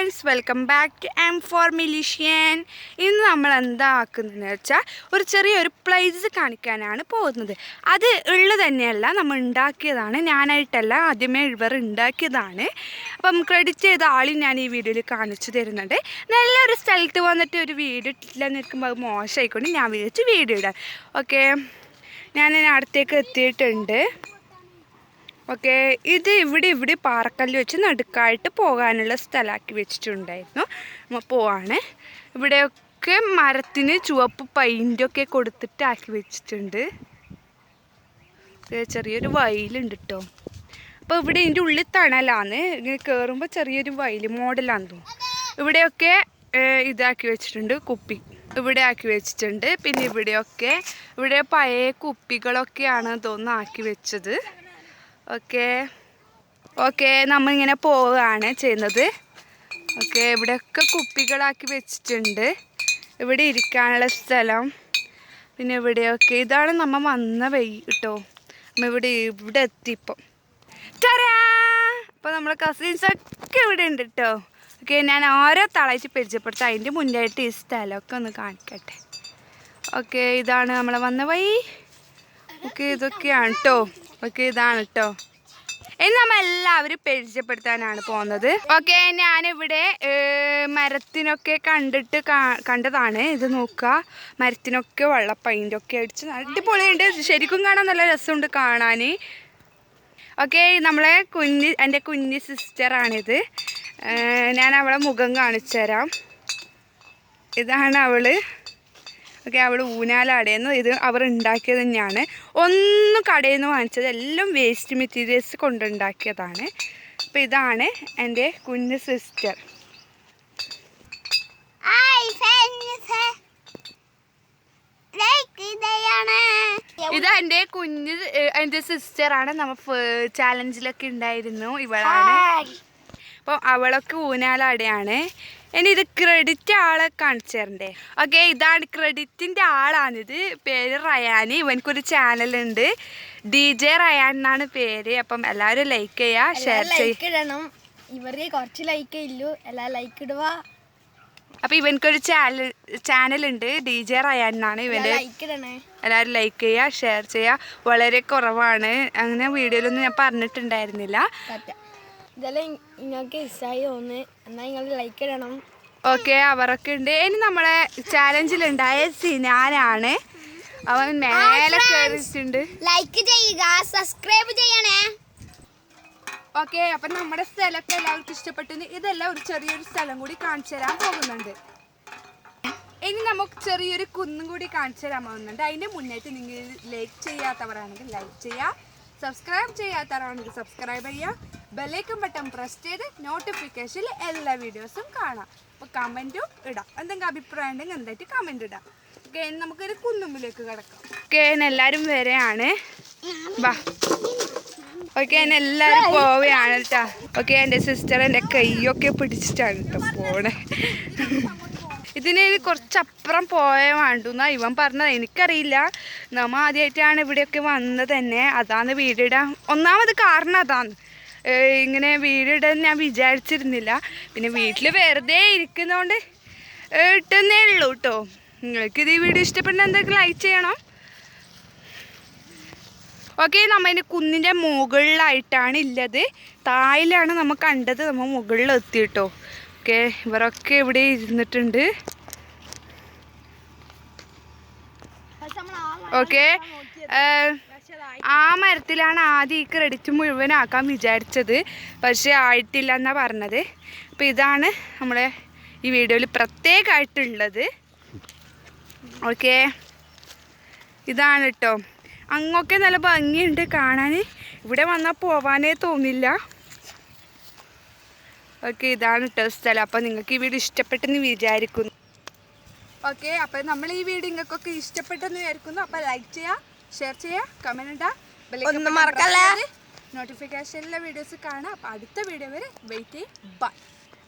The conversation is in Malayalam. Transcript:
Friends, welcome back to M4 മിലിഷ്യൻ. ഇന്ന് നമ്മൾ എന്താ ആക്കുന്നതെന്ന് വെച്ചാൽ ഒരു ചെറിയൊരു പ്ലേസ് കാണിക്കാനാണ് പോകുന്നത്. അത് ഉള്ളത് തന്നെയല്ല, നമ്മൾ ഉണ്ടാക്കിയതാണ്, ഞാനായിട്ടല്ല, ആദ്യമേ ഇവർ ഉണ്ടാക്കിയതാണ്. അപ്പം ക്രെഡിറ്റ് ചെയ്ത ആളും ഞാൻ ഈ വീഡിയോയിൽ കാണിച്ചു തരുന്നുണ്ട്. നല്ലൊരു സ്ഥലത്ത് വന്നിട്ട് ഒരു വീഡിയോ ഇട്ടില്ലെന്ന് നിൽക്കുമ്പോൾ അത് മോശമായിക്കൊണ്ട് ഞാൻ വിചാരിച്ചു വീഡിയോ ഇടാം. ഓക്കെ, ഞാൻ അടുത്തേക്ക് എത്തിയിട്ടുണ്ട്. ഓക്കെ, ഇത് ഇവിടെ പാറക്കല്ല് വെച്ച് നടുക്കായിട്ട് പോകാനുള്ള സ്ഥലമാക്കി വെച്ചിട്ടുണ്ടായിരുന്നു. നമ്മൾ പോവാണ്. ഇവിടെയൊക്കെ മരത്തിന് ചുവപ്പ് പെയിൻ്റൊക്കെ കൊടുത്തിട്ട് ആക്കി വെച്ചിട്ടുണ്ട്. ചെറിയൊരു വയലുണ്ട് കേട്ടോ. അപ്പോൾ ഇവിടെ ഇതിൻ്റെ ഉള്ളിൽ തണലാന്ന്, ഇങ്ങനെ കയറുമ്പോൾ ചെറിയൊരു വയൽ മോഡലാന്ന് തോന്നും. ഇവിടെയൊക്കെ ഇതാക്കി വെച്ചിട്ടുണ്ട്, കുപ്പി ഇവിടെ ആക്കി വെച്ചിട്ടുണ്ട്. പിന്നെ ഇവിടെ പഴയ കുപ്പികളൊക്കെയാണ് തോന്നുന്നു ആക്കി വെച്ചത്. ഓക്കെ നമ്മളിങ്ങനെ പോവുകയാണ് ചെയ്യുന്നത്. ഓക്കെ, ഇവിടെയൊക്കെ കുപ്പികളാക്കി വെച്ചിട്ടുണ്ട്. ഇവിടെ ഇരിക്കാനുള്ള സ്ഥലം. പിന്നെ ഇവിടെയൊക്കെ ഇതാണ് നമ്മൾ വന്ന വഴി കേട്ടോ. നമ്മൾ ഇവിടെ എത്തിയിപ്പം തരാ. അപ്പോൾ നമ്മളെ കസിൻസൊക്കെ ഇവിടെ ഉണ്ട് കേട്ടോ. ഓക്കെ, ഞാൻ ഓരോ തളായിട്ട് പരിചയപ്പെടുത്താം. അതിൻ്റെ മുന്നായിട്ട് ഈ സ്ഥലമൊക്കെ ഒന്ന് കാണിക്കട്ടെ. ഓക്കെ, ഇതാണ് നമ്മളെ വന്ന വഴി. ഓക്കെ, ഇതൊക്കെയാണ് കേട്ടോ. ഓക്കെ, ഇതാണ് കേട്ടോ. ഇനി നമ്മൾ എല്ലാവരും പരിചയപ്പെടുത്താനാണ് പോകുന്നത്. ഓക്കെ, ഞാനിവിടെ മരത്തിനൊക്കെ കണ്ടതാണ്. ഇത് നോക്കുക, മരത്തിനൊക്കെ വെള്ള പെയിൻ്റൊക്കെ അടിച്ച് അടിപൊളിയുണ്ട്. ശരിക്കും കാണാൻ നല്ല രസമുണ്ട് കാണാൻ. ഓക്കെ, എൻ്റെ കുഞ്ഞ് സിസ്റ്ററാണിത്. ഞാൻ അവളെ മുഖം കാണിച്ചു തരാം. ഇതാണ് അവള്. ഓക്കെ, അവൾ ഊഞ്ഞാലാടേന്ന്. ഇത് അവർ ഉണ്ടാക്കിയത് തന്നെയാണ്. ഒന്നും കടയിൽ നിന്ന് വാങ്ങിച്ചത്, എല്ലാം വേസ്റ്റ് മെറ്റീരിയൽസ് കൊണ്ടുണ്ടാക്കിയതാണ്. അപ്പോൾ ഇതാണ് എൻ്റെ കുഞ്ഞ് സിസ്റ്റർ. ഇത് എൻ്റെ സിസ്റ്ററാണ്. നമ്മൾ ചാലഞ്ചിലൊക്കെ ഉണ്ടായിരുന്നു, ഇവളാണ്. അപ്പോൾ അവളൊക്കെ ഊഞ്ഞാലാടെയാണ്. ഇനി ഇത് ക്രെഡിറ്റ് ആളെ കാണിച്ചു തരണ്ടേ. ഓക്കെ, ഇതാണ് ക്രെഡിറ്റിൻ്റെ ആളാണിത്. പേര് റയാൻ. ഇവനക്കൊരു ചാനലുണ്ട്, DJ റയാൻ എന്നാണ് പേര്. അപ്പം എല്ലാവരും ലൈക്ക് ചെയ്യുക, ഷെയർ ചെയ്യണം. ഇവർക്ക് കുറച്ച് ലൈക്കേ ഇല്ലൂ, എല്ലാം ലൈക്ക് ഇടുക. അപ്പം ഇവനക്കൊരു ചാനലുണ്ട്, DJ റയാൻ എന്നാണ് ഇവൻ്റെ. എല്ലാവരും ലൈക്ക് ചെയ്യുക, ഷെയർ ചെയ്യുക. വളരെ കുറവാണ്, അങ്ങനെ വീഡിയോയിലൊന്നും ഞാൻ പറഞ്ഞിട്ടുണ്ടായിരുന്നില്ല. ഇതെല്ലാം നിങ്ങൾക്ക് ഇഷ്ടമായി തോന്നുന്നു, എന്നാൽ നിങ്ങൾ ലൈക്ക് ഇടണം. ഓക്കെ, അവരൊക്കെ ഉണ്ട്. ഇനി നമ്മളെ ചാലഞ്ചിലുണ്ടായ സിനാനാണ്. അവൻ മേലെ കയറിയിട്ടുണ്ട്. ലൈക്ക് ചെയ്യുക, സബ്സ്ക്രൈബ് ചെയ്യണേ. ഓക്കെ, അപ്പം നമ്മുടെ സ്ഥലമൊക്കെ എല്ലാവർക്കും ഇഷ്ടപ്പെട്ടു. ഇതെല്ലാം ഒരു ചെറിയൊരു സ്ഥലം കൂടി കാണിച്ചു തരാൻ പോകുന്നുണ്ട്. ഇനി നമുക്ക് ചെറിയൊരു കുന്നും കൂടി കാണിച്ചു തരാൻ പോകുന്നുണ്ട്. അതിൻ്റെ മുന്നേറ്റ് നിങ്ങൾ ലൈക്ക് ചെയ്യാത്തവരാണെങ്കിൽ ലൈക്ക് ചെയ്യുക, സബ്സ്ക്രൈബ് ചെയ്യാത്തവരാണെങ്കിൽ സബ്സ്ക്രൈബ് ചെയ്യുക, ബെല്ലൈക്കൺ ബട്ടൺ പ്രസ് ചെയ്ത് നോട്ടിഫിക്കേഷനിൽ എല്ലാ വീഡിയോസും കാണാം. അപ്പോൾ കമൻറ്റും ഇടാം, എന്തെങ്കിലും അഭിപ്രായം ഉണ്ടെങ്കിൽ എന്തായിട്ട് കമൻറ്റ് ഇടാം. ഓക്കെ, നമുക്കൊരു കുന്നുമ്പിലേക്ക് കിടക്കാം. ഓക്കെ, എല്ലാവരും വരെയാണ്. വാ. ഓക്കെ, എല്ലാവരും പോവുകയാണ് കേട്ടോ. ഓക്കെ, എൻ്റെ സിസ്റ്റർ എൻ്റെ കൈയൊക്കെ പിടിച്ചിട്ടാണ് കേട്ടോ പോണേ. ഇതിന് കുറച്ചപ്പുറം പോയ വേണ്ടുന്നാ ഇവൻ പറഞ്ഞത്. എനിക്കറിയില്ല, നമ്മൾ ആദ്യമായിട്ടാണ് ഇവിടെയൊക്കെ വന്നത് തന്നെ. അതാണ് വീഡിയോ ഇടാൻ ഒന്നാമത് കാരണം. അതാണ് ഇങ്ങനെ വീഡിയോ ഇടാൻ ഞാൻ വിചാരിച്ചിരുന്നില്ല. പിന്നെ വീട്ടിൽ വെറുതെ ഇരിക്കുന്നതുകൊണ്ട് ഇട്ടുന്നേ ഉള്ളൂ കേട്ടോ. നിങ്ങൾക്കിത് ഈ വീഡിയോ ഇഷ്ടപ്പെടുന്ന എന്തെങ്കിലും ലൈക്ക് ചെയ്യണം. ഓക്കെ, നമ്മൾ ഇതിൻ്റെ കുന്നിൻ്റെ മുകളിലായിട്ടാണ് ഉള്ളത്. താഴെയാണ് നമ്മൾ കണ്ടത്, നമ്മൾ മുകളിലെത്തി കേട്ടോ. ഓക്കെ, ഇവരൊക്കെ ഇവിടെ ഇരുന്നിട്ടുണ്ട്. ഓക്കെ, ആ മരത്തിലാണ് ആദ്യം ഈ ക്രെഡിറ്റ് മുഴുവനാക്കാൻ വിചാരിച്ചത്, പക്ഷേ ആയിട്ടില്ല എന്നാണ് പറഞ്ഞത്. അപ്പോൾ ഇതാണ് നമ്മളെ ഈ വീഡിയോയിൽ പ്രത്യേകമായിട്ടുള്ളത്. ഓക്കെ, ഇതാണ് കേട്ടോ. അങ്ങൊക്കെ നല്ല ഭംഗിയുണ്ട് കാണാൻ. ഇവിടെ വന്നാൽ പോവാനേ തോന്നില്ല. ഓക്കെ, ഇതാണ് കേട്ടോ സ്ഥലം. അപ്പോൾ നിങ്ങൾക്ക് ഈ വീഡിയോ ഇഷ്ടപ്പെട്ടെന്ന് വിചാരിക്കുന്നു. ഓക്കെ, അപ്പോൾ നമ്മൾ ഈ വീഡിയോ നിങ്ങൾക്കൊക്കെ ഇഷ്ടപ്പെട്ടെന്ന് വിചാരിക്കുന്നു. അപ്പോൾ ലൈക്ക് ചെയ്യുക, ഷെയർ ചെയ്യുക, കമൻറ്റ് ഇടുക, മറക്കല്ലേ. നോട്ടിഫിക്കേഷനിലെ വീഡിയോസ് കാണാം. അപ്പോൾ അടുത്ത വീഡിയോ വരെ വെയിറ്റ് ചെയ്യും. ബൈ.